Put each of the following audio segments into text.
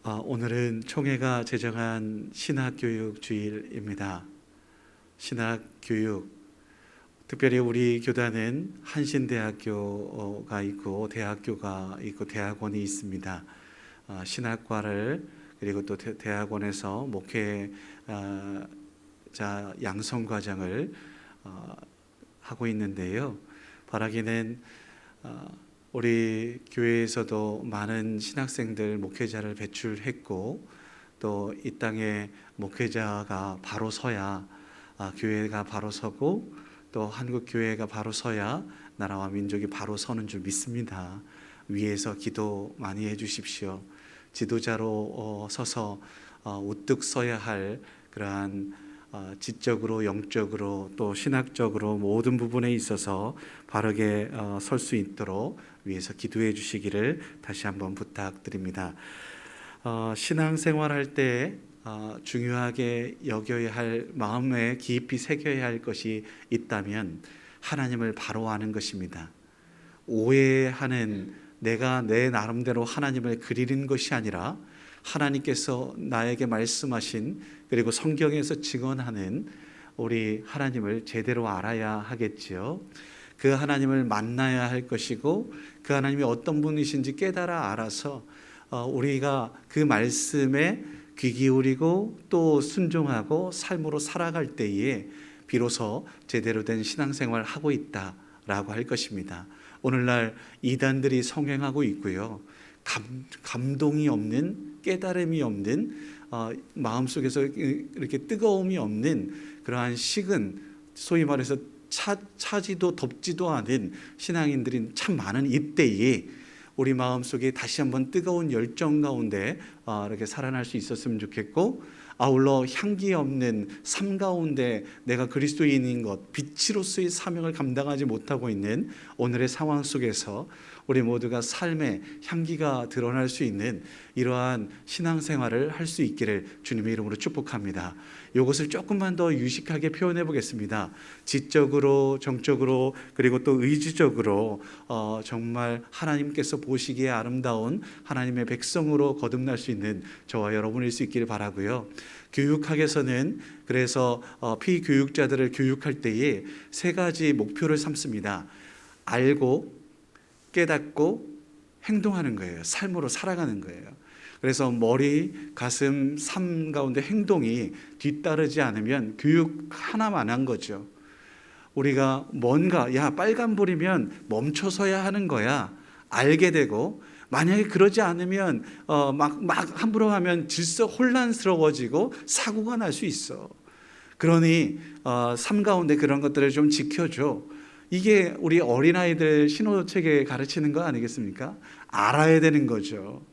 오늘은 총회가 제정한 신학교육 주일입니다. 신학교육, 특별히 우리 교단은 한신대학교가 있고 대학교가 있고 대학원이 있습니다. 신학과를 그리고 또 대학원에서 목회자 양성과정을 하고 있는데요. 바라기는 우리 교회에서도 많은 신학생들 목회자를 배출했고 또 이 땅에 목회자가 바로 서야 교회가 바로 서고 또 한국 교회가 바로 서야 나라와 민족이 바로 서는 줄 믿습니다. 위에서 기도 많이 해주십시오. 지도자로 서서 우뚝 서야 할 그러한 지적으로 영적으로 또 신학적으로 모든 부분에 있어서 바르게 설 수 있도록 위해서 기도해 주시기를 다시 한번 부탁드립니다. 신앙생활할 때 중요하게 여겨야 할, 마음에 깊이 새겨야 할 것이 있다면 하나님을 바로 아는 것입니다. 오해하는, 내가 내 나름대로 하나님을 그리는 것이 아니라 하나님께서 나에게 말씀하신, 그리고 성경에서 증언하는 우리 하나님을 제대로 알아야 하겠지요. 그 하나님을 만나야 할 것이고 그 하나님이 어떤 분이신지 깨달아 알아서 우리가 그 말씀에 귀 기울이고 또 순종하고 삶으로 살아갈 때에 비로소 제대로 된 신앙생활을 하고 있다라고 할 것입니다. 오늘날 이단들이 성행하고 있고요. 감동이 없는, 깨달음이 없는, 마음속에서 이렇게 뜨거움이 없는 그러한 식은, 소위 말해서 차지도 덥지도 않은 신앙인들이 참 많은 이때에 우리 마음속에 다시 한번 뜨거운 열정 가운데 이렇게 살아날 수 있었으면 좋겠고, 아울러 향기 없는 삶 가운데 내가 그리스도인인 것, 빛으로서의 사명을 감당하지 못하고 있는 오늘의 상황 속에서 우리 모두가 삶의 향기가 드러날 수 있는 이러한 신앙생활을 할 수 있기를 주님의 이름으로 축복합니다. 이것을 조금만 더 유식하게 표현해 보겠습니다. 지적으로, 정적으로, 그리고 또 의지적으로 정말 하나님께서 보시기에 아름다운 하나님의 백성으로 거듭날 수 있는 저와 여러분일 수 있기를 바라고요. 교육학에서는 그래서 피교육자들을 교육할 때에 세 가지 목표를 삼습니다. 알고, 깨닫고 행동하는 거예요. 삶으로 살아가는 거예요. 그래서 머리, 가슴, 삶 가운데 행동이 뒤따르지 않으면 교육 하나만 한 거죠. 우리가 뭔가 빨간불이면 멈춰서야 하는 거야 알게 되고, 만약에 그러지 않으면 막 함부로 하면 질서 혼란스러워지고 사고가 날 수 있어. 그러니 삶 가운데 그런 것들을 좀 지켜줘. 이게 우리 어린아이들 신호체계 가르치는 거 아니겠습니까? 알아야 되는 거죠.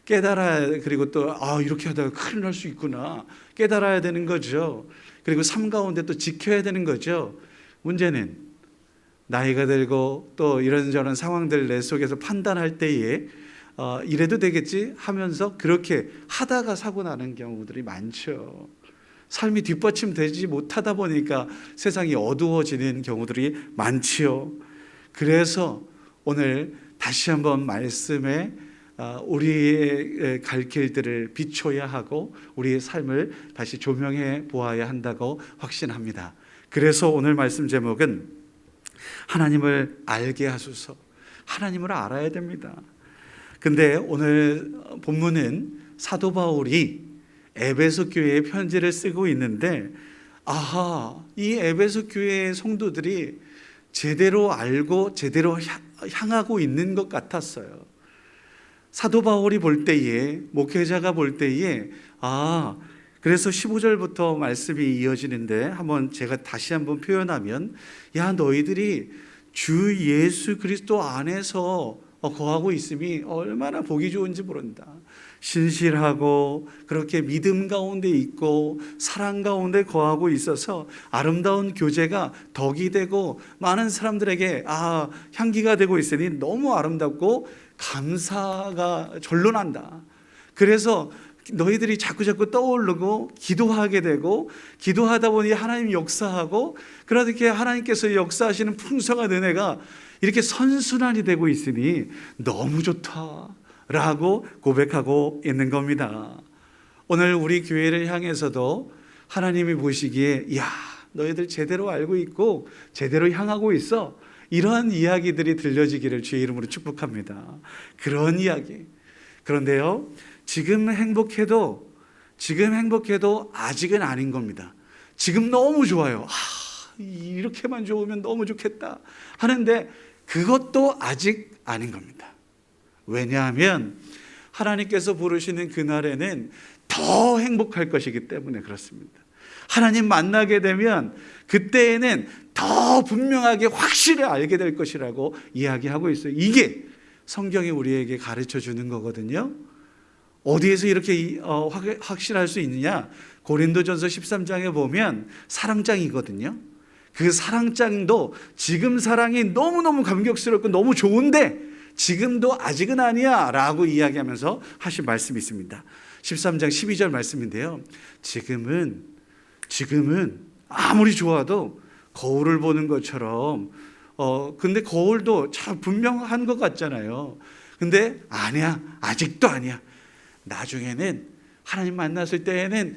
깨달아야, 그리고 또 이렇게 하다가 큰일 날 수 있구나 깨달아야 되는 거죠. 그리고 삶 가운데 또 지켜야 되는 거죠. 문제는 나이가 들고 또 이런저런 상황들 내 속에서 판단할 때에 이래도 되겠지 하면서 그렇게 하다가 사고 나는 경우들이 많죠. 삶이 뒷받침되지 못하다 보니까 세상이 어두워지는 경우들이 많지요. 그래서 오늘 다시 한번 말씀에 우리의 갈 길들을 비춰야 하고 우리의 삶을 다시 조명해 보아야 한다고 확신합니다. 그래서 오늘 말씀 제목은 하나님을 알게 하소서. 하나님을 알아야 됩니다. 근데 오늘 본문은 사도 바울이 에베소 교회에 편지를 쓰고 있는데, 이 에베소 교회의 성도들이 제대로 알고 제대로 향하고 있는 것 같았어요. 사도 바울이 볼 때에, 목회자가 볼 때에, 그래서 15절부터 말씀이 이어지는데 한번 제가 다시 한번 표현하면, 너희들이 주 예수 그리스도 안에서 거하고 있음이 얼마나 보기 좋은지 모른다. 신실하고 그렇게 믿음 가운데 있고 사랑 가운데 거하고 있어서 아름다운 교제가 덕이 되고 많은 사람들에게 향기가 되고 있으니 너무 아름답고 감사가 절로 난다. 그래서 너희들이 자꾸자꾸 떠오르고 기도하게 되고, 기도하다 보니 하나님 역사하고, 그렇게 하나님께서 역사하시는 풍성한 은혜가 이렇게 선순환이 되고 있으니 너무 좋다, 라고 고백하고 있는 겁니다. 오늘 우리 교회를 향해서도 하나님이 보시기에 야, 너희들 제대로 알고 있고 제대로 향하고 있어, 이러한 이야기들이 들려지기를 주의 이름으로 축복합니다. 그런 이야기. 그런데요, 지금 행복해도 아직은 아닌 겁니다. 지금 너무 좋아요. 이렇게만 좋으면 너무 좋겠다 하는데 그것도 아직 아닌 겁니다. 왜냐하면 하나님께서 부르시는 그날에는 더 행복할 것이기 때문에 그렇습니다. 하나님 만나게 되면 그때에는 더 분명하게 확실히 알게 될 것이라고 이야기하고 있어요. 이게 성경이 우리에게 가르쳐 주는 거거든요. 어디에서 이렇게 확실할 수 있느냐? 고린도전서 13장에 보면 사랑장이거든요. 그 사랑장도 지금 사랑이 너무너무 감격스럽고 너무 좋은데 지금도 아직은 아니야 라고 이야기하면서 하신 말씀이 있습니다. 13장 12절 말씀인데요, 지금은 아무리 좋아도 거울을 보는 것처럼 근데 거울도 참 분명한 것 같잖아요. 근데 아니야, 아직도 아니야. 나중에는 하나님 만났을 때에는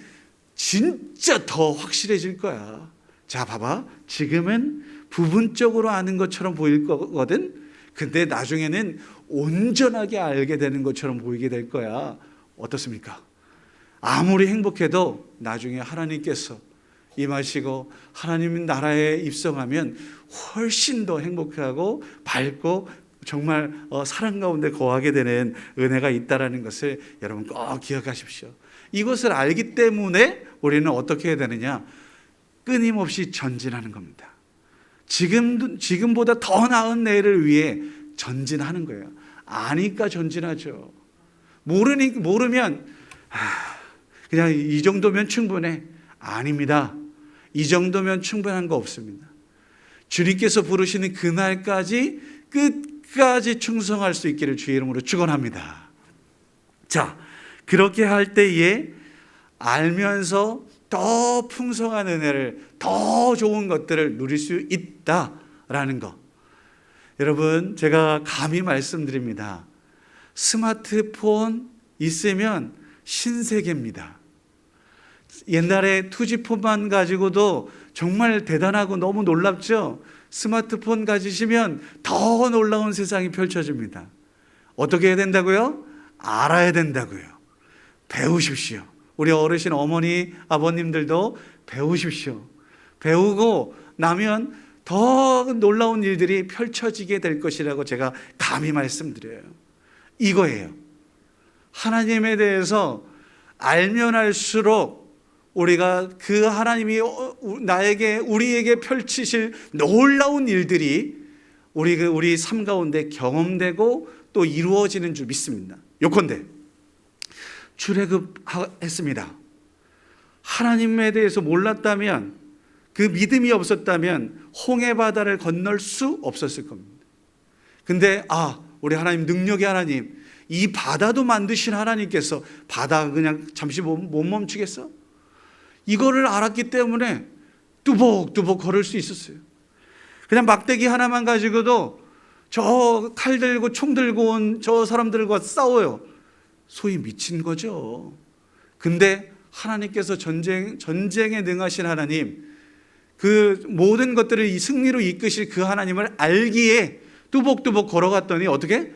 진짜 더 확실해질 거야. 자, 봐봐. 지금은 부분적으로 아는 것처럼 보일 거거든. 근데 나중에는 온전하게 알게 되는 것처럼 보이게 될 거야. 어떻습니까? 아무리 행복해도 나중에 하나님께서 임하시고 하나님 나라에 입성하면 훨씬 더 행복하고 밝고 정말 사랑 가운데 거하게 되는 은혜가 있다라는 것을 여러분 꼭 기억하십시오. 이것을 알기 때문에 우리는 어떻게 해야 되느냐? 끊임없이 전진하는 겁니다. 지금보다 더 나은 내일을 위해 전진하는 거예요. 아니까 전진하죠. 모르면 그냥 이 정도면 충분해. 아닙니다. 이 정도면 충분한 거 없습니다. 주님께서 부르시는 그날까지 끝까지 충성할 수 있기를 주의 이름으로 축원합니다. 자, 그렇게 할 때에 알면서 더 풍성한 은혜를, 더 좋은 것들을 누릴 수 있다라는 것. 여러분, 제가 감히 말씀드립니다. 스마트폰 있으면 신세계입니다. 옛날에 투지폰만 가지고도 정말 대단하고 너무 놀랍죠? 스마트폰 가지시면 더 놀라운 세상이 펼쳐집니다. 어떻게 해야 된다고요? 알아야 된다고요. 배우십시오. 우리 어르신 어머니, 아버님들도 배우십시오. 배우고 나면 더 놀라운 일들이 펼쳐지게 될 것이라고 제가 감히 말씀드려요. 이거예요. 하나님에 대해서 알면 알수록 우리가 그 하나님이 우리에게 펼치실 놀라운 일들이 우리 삶 가운데 경험되고 또 이루어지는 줄 믿습니다. 요컨대 출애굽했습니다. 하나님에 대해서 몰랐다면, 그 믿음이 없었다면 홍해 바다를 건널 수 없었을 겁니다. 근데 우리 하나님, 능력의 하나님, 이 바다도 만드신 하나님께서 바다 그냥 잠시 못 멈추겠어? 이거를 알았기 때문에 뚜벅뚜벅 걸을 수 있었어요. 그냥 막대기 하나만 가지고도 저 칼 들고 총 들고 온 저 사람들과 싸워요. 소위 미친 거죠. 근데 하나님께서 전쟁에 능하신 하나님, 그 모든 것들을 이 승리로 이끄실 그 하나님을 알기에 뚜벅뚜벅 걸어갔더니 어떻게?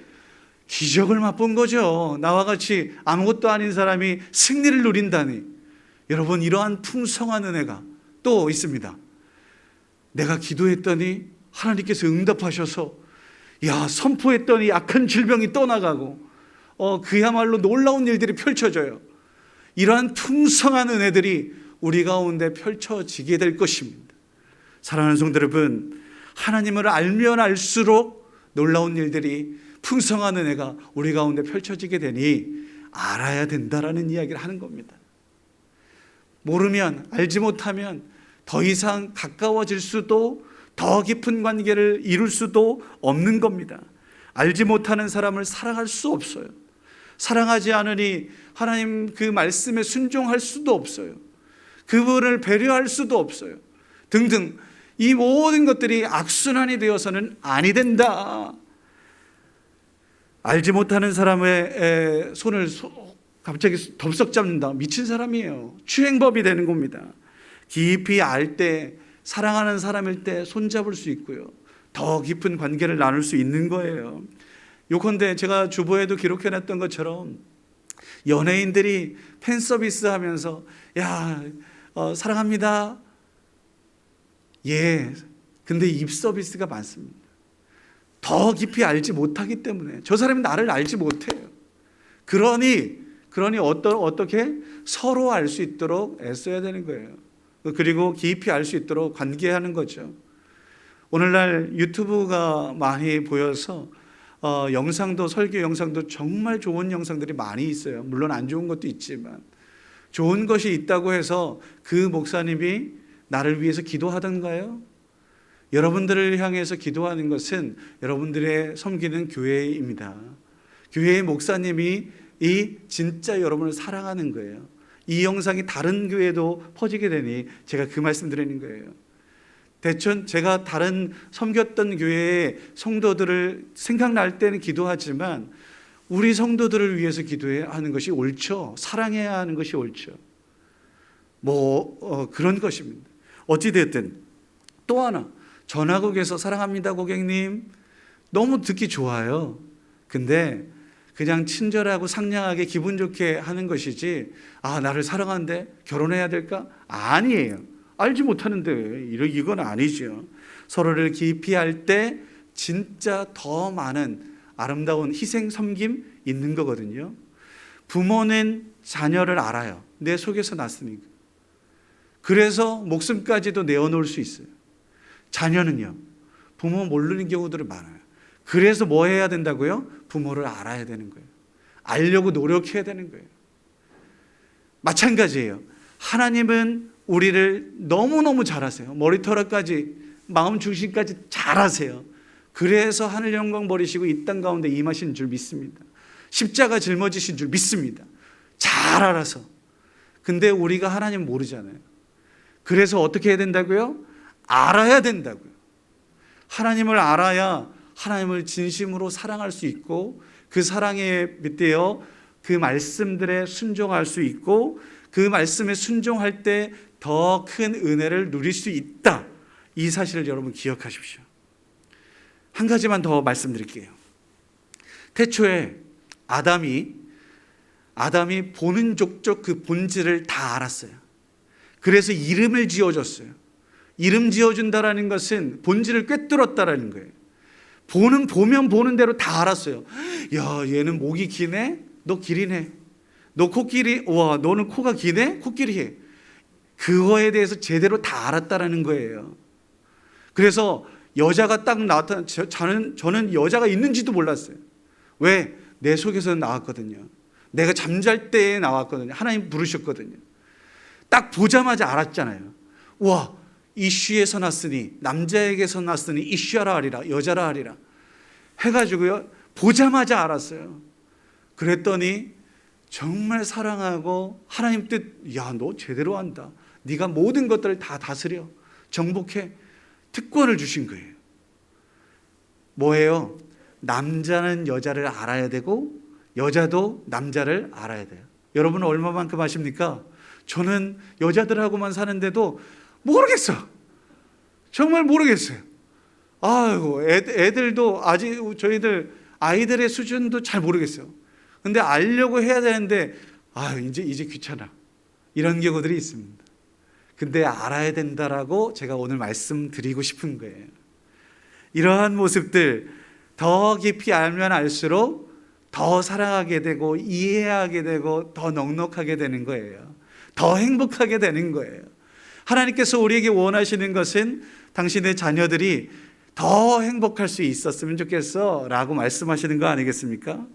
기적을 맛본 거죠. 나와 같이 아무것도 아닌 사람이 승리를 누린다니. 여러분, 이러한 풍성한 은혜가 또 있습니다. 내가 기도했더니 하나님께서 응답하셔서 선포했더니 약한 질병이 떠나가고 그야말로 놀라운 일들이 펼쳐져요. 이러한 풍성한 은혜들이 우리 가운데 펼쳐지게 될 것입니다. 사랑하는 성도 여러분, 하나님을 알면 알수록 놀라운 일들이, 풍성한 은혜가 우리 가운데 펼쳐지게 되니 알아야 된다라는 이야기를 하는 겁니다. 모르면, 알지 못하면 더 이상 가까워질 수도, 더 깊은 관계를 이룰 수도 없는 겁니다. 알지 못하는 사람을 사랑할 수 없어요. 사랑하지 않으니 하나님 그 말씀에 순종할 수도 없어요. 그분을 배려할 수도 없어요. 등등, 이 모든 것들이 악순환이 되어서는 아니 된다. 알지 못하는 사람의 손을 갑자기 덥석 잡는다. 미친 사람이에요. 추행법이 되는 겁니다. 깊이 알 때, 사랑하는 사람일 때 손잡을 수 있고요. 더 깊은 관계를 나눌 수 있는 거예요. 요컨대 제가 주보에도 기록해놨던 것처럼 연예인들이 팬 서비스 하면서 사랑합니다. 예. 근데 입 서비스가 많습니다. 더 깊이 알지 못하기 때문에 저 사람이 나를 알지 못해요. 그러니 어떻게 서로 알 수 있도록 애써야 되는 거예요. 그리고 깊이 알 수 있도록 관계하는 거죠. 오늘날 유튜브가 많이 보여서 영상도, 설교 영상도 정말 좋은 영상들이 많이 있어요. 물론 안 좋은 것도 있지만 좋은 것이 있다고 해서 그 목사님이 나를 위해서 기도하던가요? 여러분들을 향해서 기도하는 것은 여러분들의 섬기는 교회입니다. 교회의 목사님이 진짜 여러분을 사랑하는 거예요. 이 영상이 다른 교회도 퍼지게 되니 제가 그 말씀 드리는 거예요. 대충 제가 다른 섬겼던 교회의 성도들을 생각날 때는 기도하지만 우리 성도들을 위해서 기도해야 하는 것이 옳죠. 사랑해야 하는 것이 옳죠. 그런 것입니다. 어찌됐든 또 하나, 전화국에서 사랑합니다 고객님 너무 듣기 좋아요. 근데 그냥 친절하고 상냥하게 기분 좋게 하는 것이지 나를 사랑하는데 결혼해야 될까? 아니에요. 알지 못하는데 이건 아니죠. 서로를 깊이 알 때 진짜 더 많은 아름다운 희생 섬김 있는 거거든요. 부모는 자녀를 알아요. 내 속에서 났으니까. 그래서 목숨까지도 내어놓을 수 있어요. 자녀는요, 부모 모르는 경우들이 많아요. 그래서 뭐 해야 된다고요? 부모를 알아야 되는 거예요. 알려고 노력해야 되는 거예요. 마찬가지예요. 하나님은 우리를 너무너무 잘 아세요. 머리털까지, 마음 중심까지 잘 아세요. 그래서 하늘 영광 버리시고 이 땅 가운데 임하신 줄 믿습니다. 십자가 짊어지신 줄 믿습니다. 잘 알아서. 근데 우리가 하나님 모르잖아요. 그래서 어떻게 해야 된다고요? 알아야 된다고요. 하나님을 알아야 하나님을 진심으로 사랑할 수 있고 그 사랑에 밑대어 그 말씀들에 순종할 수 있고 그 말씀에 순종할 때 더 큰 은혜를 누릴 수 있다. 이 사실을 여러분 기억하십시오. 한 가지만 더 말씀드릴게요. 태초에 아담이 보는 족족 그 본질을 다 알았어요. 그래서 이름을 지어줬어요. 이름 지어준다라는 것은 본질을 꿰뚫었다라는 거예요. 보면 보는 대로 다 알았어요. 야, 얘는 목이 기네? 너 길이네. 너 코끼리, 와, 너는 코가 기네? 코끼리해. 그거에 대해서 제대로 다 알았다라는 거예요. 그래서 여자가 딱 나타나, 저는 여자가 있는지도 몰랐어요. 왜? 내 속에서 나왔거든요. 내가 잠잘 때에 나왔거든요. 하나님 부르셨거든요. 딱 보자마자 알았잖아요. 와, 이슈에서 났으니, 남자에게서 났으니 이슈하라 하리라, 여자라 하리라 해가지고요, 보자마자 알았어요. 그랬더니 정말 사랑하고 하나님 뜻, 야, 너 제대로 한다. 네가 모든 것들을 다 다스려, 정복해. 특권을 주신 거예요. 뭐예요? 남자는 여자를 알아야 되고 여자도 남자를 알아야 돼요. 여러분은 얼마만큼 아십니까? 저는 여자들하고만 사는데도 모르겠어. 정말 모르겠어요. 아이고, 애들도 아직 저희들 아이들의 수준도 잘 모르겠어요. 근데 알려고 해야 되는데 이제 귀찮아. 이런 경우들이 있습니다. 근데 알아야 된다라고 제가 오늘 말씀드리고 싶은 거예요. 이러한 모습들 더 깊이 알면 알수록 더 사랑하게 되고 이해하게 되고 더 넉넉하게 되는 거예요. 더 행복하게 되는 거예요. 하나님께서 우리에게 원하시는 것은 당신의 자녀들이 더 행복할 수 있었으면 좋겠어 라고 말씀하시는 거 아니겠습니까?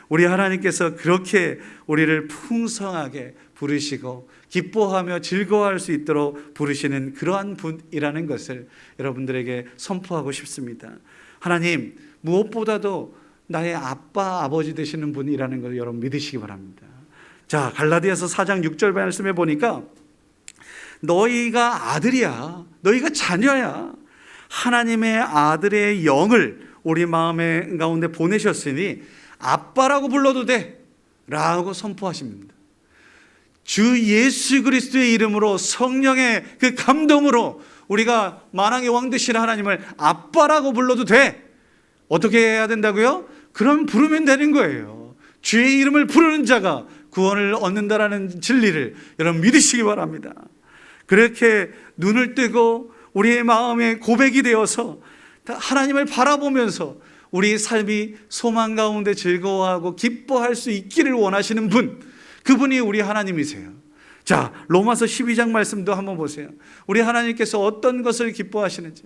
우리 하나님께서 그렇게 우리를 풍성하게 부르시고 기뻐하며 즐거워할 수 있도록 부르시는 그러한 분이라는 것을 여러분들에게 선포하고 싶습니다. 하나님, 무엇보다도 나의 아빠, 아버지 되시는 분이라는 걸 여러분 믿으시기 바랍니다. 자, 갈라디아서 4장 6절 말씀에 보니까 너희가 아들이야, 너희가 자녀야. 하나님의 아들의 영을 우리 마음의 가운데 보내셨으니 아빠라고 불러도 돼 라고 선포하십니다. 주 예수 그리스도의 이름으로 성령의 그 감동으로 우리가 만왕의 왕 되신 하나님을 아빠라고 불러도 돼. 어떻게 해야 된다고요? 그럼 부르면 되는 거예요. 주의 이름을 부르는 자가 구원을 얻는다라는 진리를 여러분 믿으시기 바랍니다. 그렇게 눈을 뜨고 우리의 마음에 고백이 되어서 하나님을 바라보면서 우리 삶이 소망 가운데 즐거워하고 기뻐할 수 있기를 원하시는 분, 그분이 우리 하나님이세요. 자, 로마서 12장 말씀도 한번 보세요. 우리 하나님께서 어떤 것을 기뻐하시는지.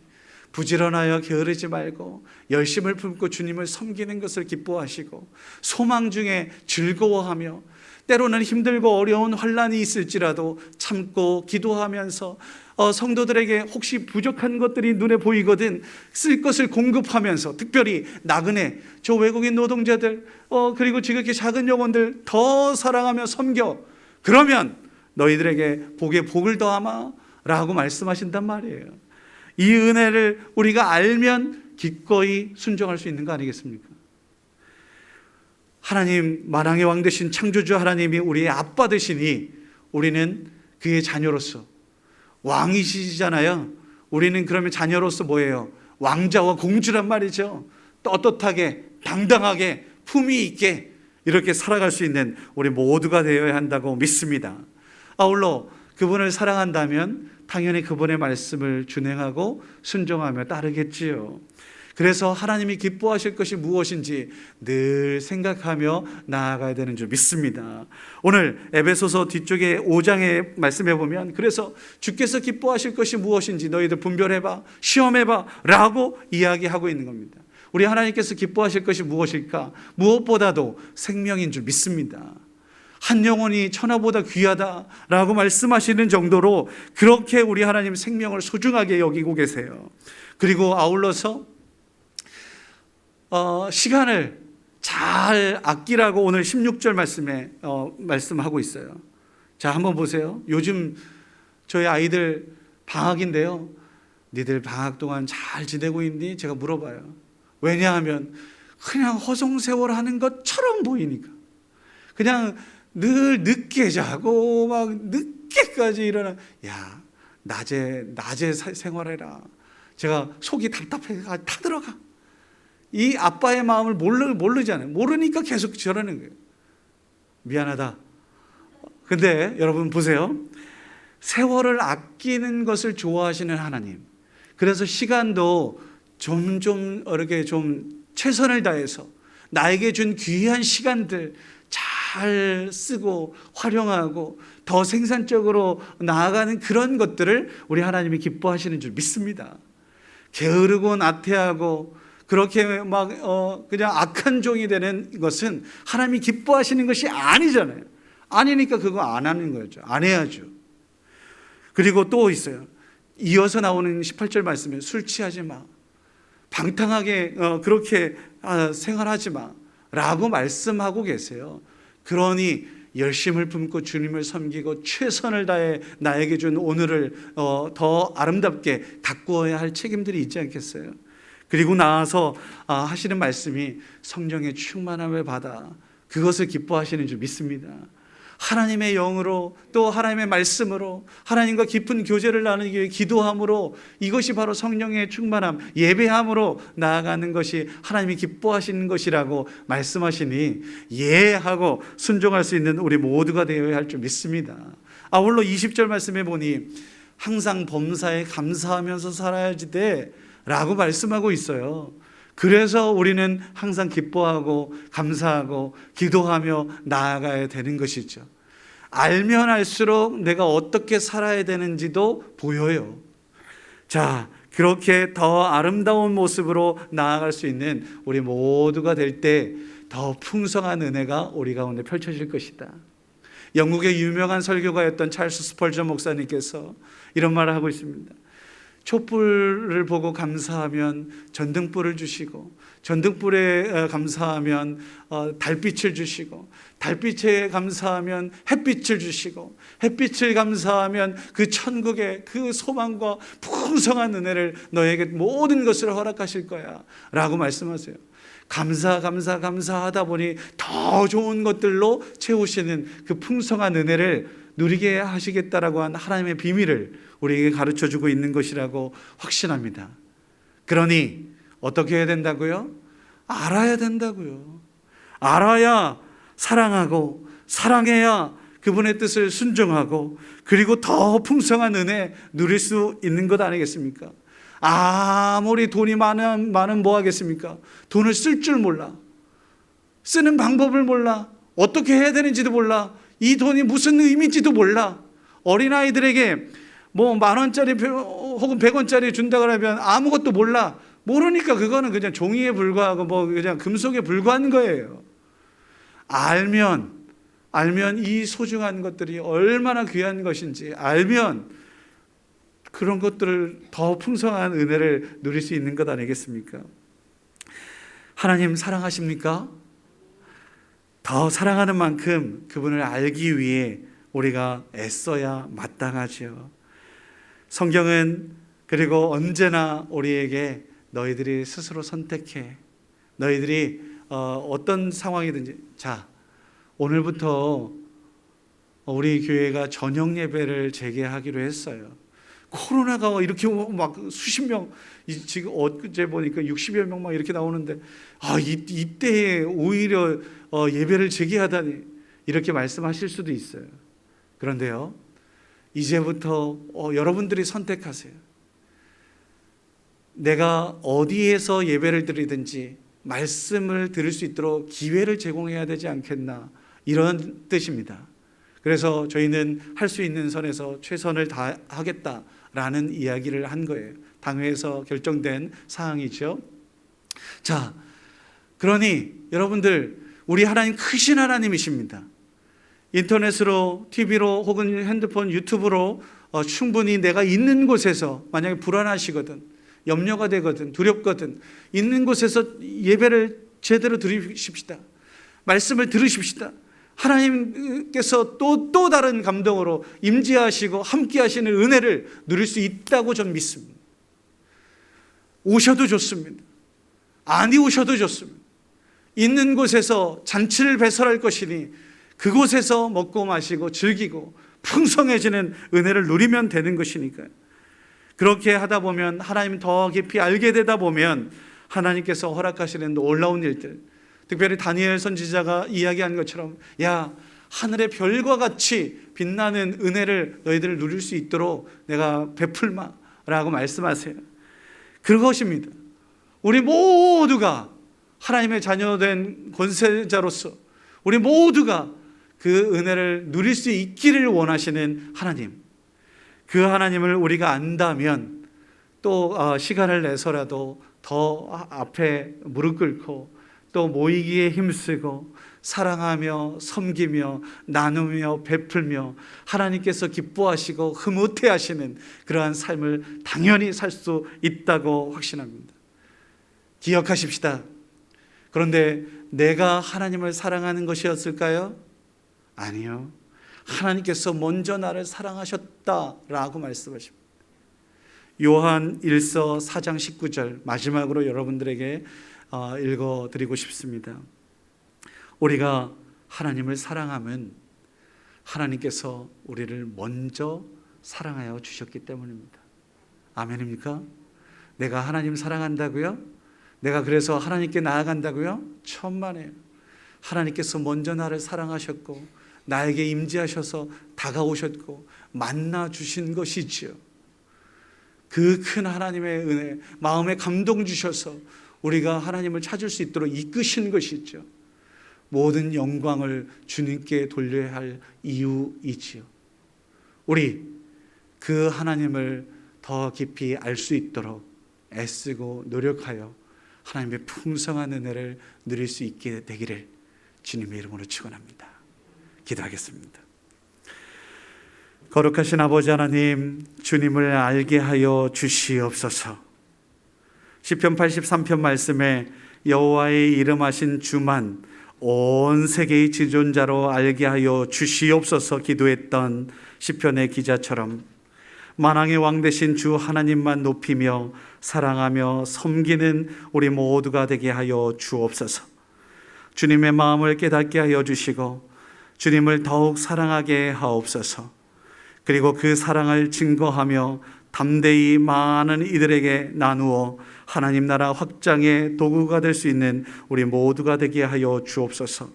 부지런하여 게으르지 말고 열심을 품고 주님을 섬기는 것을 기뻐하시고 소망 중에 즐거워하며 때로는 힘들고 어려운 환난이 있을지라도 참고 기도하면서 성도들에게 혹시 부족한 것들이 눈에 보이거든 쓸 것을 공급하면서, 특별히 나그네, 저 외국인 노동자들, 그리고 지극히 작은 영혼들 더 사랑하며 섬겨. 그러면 너희들에게 복에 복을 더하마 라고 말씀하신단 말이에요. 이 은혜를 우리가 알면 기꺼이 순종할 수 있는 거 아니겠습니까? 하나님, 만왕의 왕 되신 창조주 하나님이 우리의 아빠 되시니 우리는 그의 자녀로서, 왕이시잖아요. 우리는 그러면 자녀로서 뭐예요? 왕자와 공주란 말이죠. 떳떳하게, 당당하게, 품위 있게 이렇게 살아갈 수 있는 우리 모두가 되어야 한다고 믿습니다. 아울러 그분을 사랑한다면 당연히 그분의 말씀을 준행하고 순종하며 따르겠지요. 그래서 하나님이 기뻐하실 것이 무엇인지 늘 생각하며 나아가야 되는 줄 믿습니다. 오늘 에베소서 뒤쪽에 5장에 말씀해 보면, 그래서 주께서 기뻐하실 것이 무엇인지 너희들 분별해봐, 시험해봐 라고 이야기하고 있는 겁니다. 우리 하나님께서 기뻐하실 것이 무엇일까? 무엇보다도 생명인 줄 믿습니다. 한 영혼이 천하보다 귀하다라고 말씀하시는 정도로 그렇게 우리 하나님 생명을 소중하게 여기고 계세요. 그리고 아울러서 시간을 잘 아끼라고 오늘 16절 말씀에 말씀하고 있어요. 자, 한번 보세요. 요즘 저희 아이들 방학인데요, 니들 방학 동안 잘 지내고 있니? 제가 물어봐요. 왜냐하면 그냥 허송세월 하는 것처럼 보이니까. 그냥 늘 늦게 자고 막 늦게까지 일어나. 야, 낮에 생활해라. 제가 속이 답답해 타들어가. 이 아빠의 마음을 모르잖아요. 모르니까 계속 저러는 거예요. 미안하다. 근데 여러분 보세요. 세월을 아끼는 것을 좋아하시는 하나님. 그래서 시간도 이렇게 좀 최선을 다해서 나에게 준 귀한 시간들 잘 쓰고 활용하고 더 생산적으로 나아가는 그런 것들을 우리 하나님이 기뻐하시는 줄 믿습니다. 게으르고 나태하고 그렇게 막 그냥 악한 종이 되는 것은 하나님이 기뻐하시는 것이 아니잖아요. 아니니까 그거 안 하는 거죠. 안 해야죠. 그리고 또 있어요. 이어서 나오는 18절 말씀에 술 취하지 마, 방탕하게 그렇게 생활하지 마 라고 말씀하고 계세요. 그러니 열심을 품고 주님을 섬기고 최선을 다해 나에게 준 오늘을 더 아름답게 가꾸어야 할 책임들이 있지 않겠어요? 그리고 나와서 하시는 말씀이 성령의 충만함을 받아 그것을 기뻐하시는 줄 믿습니다. 하나님의 영으로 또 하나님의 말씀으로 하나님과 깊은 교제를 나누기 위해 기도함으로, 이것이 바로 성령의 충만함, 예배함으로 나아가는 것이 하나님이 기뻐하시는 것이라고 말씀하시니 예 하고 순종할 수 있는 우리 모두가 되어야 할 줄 믿습니다. 아울러 20절 말씀해 보니 항상 범사에 감사하면서 살아야지 돼 라고 말씀하고 있어요. 그래서 우리는 항상 기뻐하고 감사하고 기도하며 나아가야 되는 것이죠. 알면 알수록 내가 어떻게 살아야 되는지도 보여요. 자, 그렇게 더 아름다운 모습으로 나아갈 수 있는 우리 모두가 될 때 더 풍성한 은혜가 우리 가운데 펼쳐질 것이다. 영국의 유명한 설교가였던 찰스 스펄전 목사님께서 이런 말을 하고 있습니다. 촛불을 보고 감사하면 전등불을 주시고, 전등불에 감사하면 달빛을 주시고, 달빛에 감사하면 햇빛을 주시고, 햇빛을 감사하면 그 천국의 그 소망과 풍성한 은혜를 너에게 모든 것을 허락하실 거야 라고 말씀하세요. 감사하다 보니 더 좋은 것들로 채우시는 그 풍성한 은혜를 누리게 하시겠다라고 한 하나님의 비밀을 우리에게 가르쳐 주고 있는 것이라고 확신합니다. 그러니 어떻게 해야 된다고요? 알아야 된다고요. 알아야 사랑하고, 사랑해야 그분의 뜻을 순종하고, 그리고 더 풍성한 은혜 누릴 수 있는 것 아니겠습니까? 아무리 돈이 많은 뭐 하겠습니까? 돈을 쓸 줄 몰라. 쓰는 방법을 몰라. 어떻게 해야 되는지도 몰라. 이 돈이 무슨 의미인지도 몰라. 어린아이들에게 뭐 10,000원짜리 혹은 100원짜리 준다 그러면 아무것도 몰라. 모르니까 그거는 그냥 종이에 불과하고 뭐 그냥 금속에 불과한 거예요. 알면 이 소중한 것들이 얼마나 귀한 것인지 알면 그런 것들을 더 풍성한 은혜를 누릴 수 있는 것 아니겠습니까? 하나님 사랑하십니까? 더 사랑하는 만큼 그분을 알기 위해 우리가 애써야 마땅하죠. 성경은 그리고 언제나 우리에게 너희들이 스스로 선택해. 너희들이 어떤 상황이든지. 자, 오늘부터 우리 교회가 저녁 예배를 재개하기로 했어요. 코로나가 이렇게 막 수십 명, 지금 어제 보니까 60여 명 막 이렇게 나오는데, 이때에 오히려 예배를 재개하다니, 이렇게 말씀하실 수도 있어요. 그런데요, 이제부터 여러분들이 선택하세요. 내가 어디에서 예배를 드리든지 말씀을 들을 수 있도록 기회를 제공해야 되지 않겠나, 이런 뜻입니다. 그래서 저희는 할 수 있는 선에서 최선을 다하겠다라는 이야기를 한 거예요. 당회에서 결정된 사항이죠. 자, 그러니 여러분들, 우리 하나님 크신 하나님이십니다. 인터넷으로, TV로 혹은 핸드폰, 유튜브로 충분히 내가 있는 곳에서, 만약에 불안하시거든, 염려가 되거든, 두렵거든, 있는 곳에서 예배를 제대로 드리십시다. 말씀을 들으십시다. 하나님께서 또 다른 감동으로 임재하시고 함께 하시는 은혜를 누릴 수 있다고 전 믿습니다. 오셔도 좋습니다. 아니 오셔도 좋습니다. 있는 곳에서 잔치를 배설할 것이니 그곳에서 먹고 마시고 즐기고 풍성해지는 은혜를 누리면 되는 것이니까요. 그렇게 하다 보면, 하나님 더 깊이 알게 되다 보면 하나님께서 허락하시는 놀라운 일들, 특별히 다니엘 선지자가 이야기한 것처럼, 야, 하늘의 별과 같이 빛나는 은혜를 너희들 누릴 수 있도록 내가 베풀마라고 말씀하세요. 그것입니다. 우리 모두가 하나님의 자녀된 권세자로서 우리 모두가 그 은혜를 누릴 수 있기를 원하시는 하나님, 그 하나님을 우리가 안다면 또 시간을 내서라도 더 앞에 무릎 꿇고 또 모이기에 힘쓰고 사랑하며 섬기며 나누며 베풀며 하나님께서 기뻐하시고 흐뭇해하시는 그러한 삶을 당연히 살 수 있다고 확신합니다. 기억하십시다. 그런데 내가 하나님을 사랑하는 것이었을까요? 아니요. 하나님께서 먼저 나를 사랑하셨다라고 말씀하십니다. 요한 1서 4장 19절 마지막으로 여러분들에게 읽어드리고 싶습니다. 우리가 하나님을 사랑하면 하나님께서 우리를 먼저 사랑하여 주셨기 때문입니다. 아멘입니까? 내가 하나님 사랑한다고요? 내가 그래서 하나님께 나아간다고요? 천만에요. 하나님께서 먼저 나를 사랑하셨고 나에게 임재하셔서 다가오셨고 만나 주신 것이지요. 그 큰 하나님의 은혜, 마음에 감동 주셔서 우리가 하나님을 찾을 수 있도록 이끄신 것이죠. 모든 영광을 주님께 돌려야 할 이유이지요. 우리 그 하나님을 더 깊이 알 수 있도록 애쓰고 노력하여 하나님의 풍성한 은혜를 누릴 수 있게 되기를 주님의 이름으로 축원합니다. 기도하겠습니다. 거룩하신 아버지 하나님, 주님을 알게 하여 주시옵소서. 시편 83편 말씀에 여호와의 이름하신 주만 온 세계의 지존자로 알게 하여 주시옵소서 기도했던 시편의 기자처럼 만왕의 왕 되신 주 하나님만 높이며 사랑하며 섬기는 우리 모두가 되게 하여 주옵소서. 주님의 마음을 깨닫게 하여 주시고 주님을 더욱 사랑하게 하옵소서. 그리고 그 사랑을 증거하며 담대히 많은 이들에게 나누어 하나님 나라 확장의 도구가 될 수 있는 우리 모두가 되게 하여 주옵소서.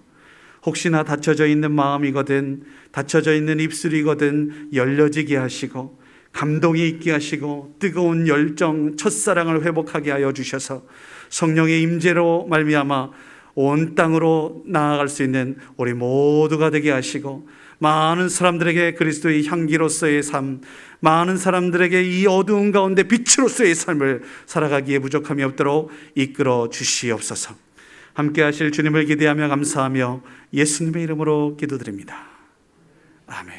혹시나 닫혀져 있는 마음이거든 닫혀져 있는 입술이거든 열려지게 하시고 감동이 있게 하시고 뜨거운 열정 첫사랑을 회복하게 하여 주셔서 성령의 임재로 말미암아 온 땅으로 나아갈 수 있는 우리 모두가 되게 하시고 많은 사람들에게 그리스도의 향기로서의 삶, 많은 사람들에게 이 어두운 가운데 빛으로서의 삶을 살아가기에 부족함이 없도록 이끌어 주시옵소서. 함께 하실 주님을 기대하며 감사하며 예수님의 이름으로 기도드립니다. 아멘.